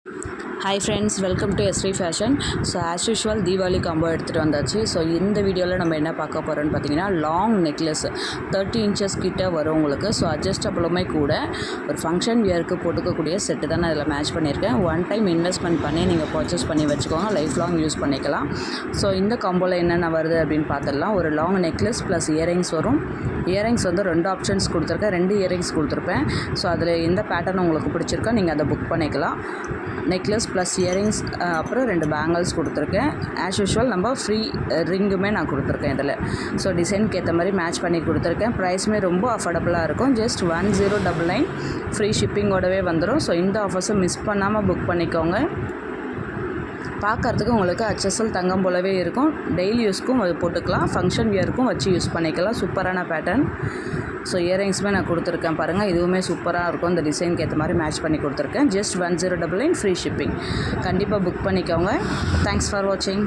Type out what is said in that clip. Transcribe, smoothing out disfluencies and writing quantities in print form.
Hi friends, welcome to S3 Fashion. So as usual Diwali combo எடுத்துட்டு வந்தாச்சு. So இந்த வீடியோவில் நம்ம என்ன பார்க்க போகிறோன்னு பார்த்தீங்கன்னா லாங் நெக்லஸ் 30 inches கிட்ட வரும் உங்களுக்கு. ஸோ அட்ஜஸ்டபிளுமே கூட ஒரு ஃபங்க்ஷன் வியருக்கு போட்டுக்கக்கூடிய செட்டு தான் நான் இதில் மேட்ச் பண்ணியிருக்கேன். ஒன் டைம் இன்வெஸ்ட்மெண்ட் பண்ணி நீங்கள் பர்ச்சேஸ் பண்ணி வச்சுக்கோங்க, லைஃப் லாங் யூஸ் பண்ணிக்கலாம். ஸோ இந்த காம்போவில் என்னென்ன வருது அப்படின்னு பார்த்துடலாம். ஒரு லாங் நெக்லஸ் ப்ளஸ் இயரிங்ஸ் வரும். இயரிங்ஸ் வந்து 2 ஆப்ஷன்ஸ் கொடுத்துருக்கேன், 2 இயரிங்ஸ் கொடுத்துருப்பேன். ஸோ அதில் எந்த பேட்டர்ன் உங்களுக்கு பிடிச்சிருக்கோ நீங்கள் அதை புக் பண்ணிக்கலாம். நெக்லஸ் ப்ளஸ் இயரிங்ஸ் அப்புறம் 2 பேங்கிள்ஸ் கொடுத்துருக்கேன். ஆஸ் யூஷுவல் நம்ம ஃப்ரீ ரிங்குமே நான் கொடுத்துருக்கேன் இதில். ஸோ டிசைனுக்கு ஏற்ற மாதிரி மேட்ச் பண்ணி கொடுத்துருக்கேன். ப்ரைஸுமே ரொம்ப அஃபோர்டபுளாக இருக்கும். ஜஸ்ட் 1099 ஃப்ரீ ஷிப்பிங்கோடவே வந்துடும். ஸோ இந்த ஆஃபர்ஸை மிஸ் பண்ணாமல் புக் பண்ணிக்கோங்க. பார்க்குறதுக்கு உங்களுக்கு HSL தங்கம் போலவே இருக்கும். டெய்லி யூஸ்க்கும் போட்டுக்கலாம், ஃபங்க்ஷன் வியருக்கும் வச்சு யூஸ் பண்ணிக்கலாம். சூப்பரான பேட்டர்ன். ஸோ இயரிங்ஸுமே நான் கொடுத்துருக்கேன் பாருங்கள், இதுவுமே சூப்பராக இருக்கும். இந்த டிசைனுக்கு ஏற்ற மாதிரி மேட்ச் பண்ணி கொடுத்துருக்கேன். Just 1099 free shipping. கண்டிப்பாக புக் பண்ணிக்கோங்க. தேங்க்ஸ் ஃபார் வாட்சிங்.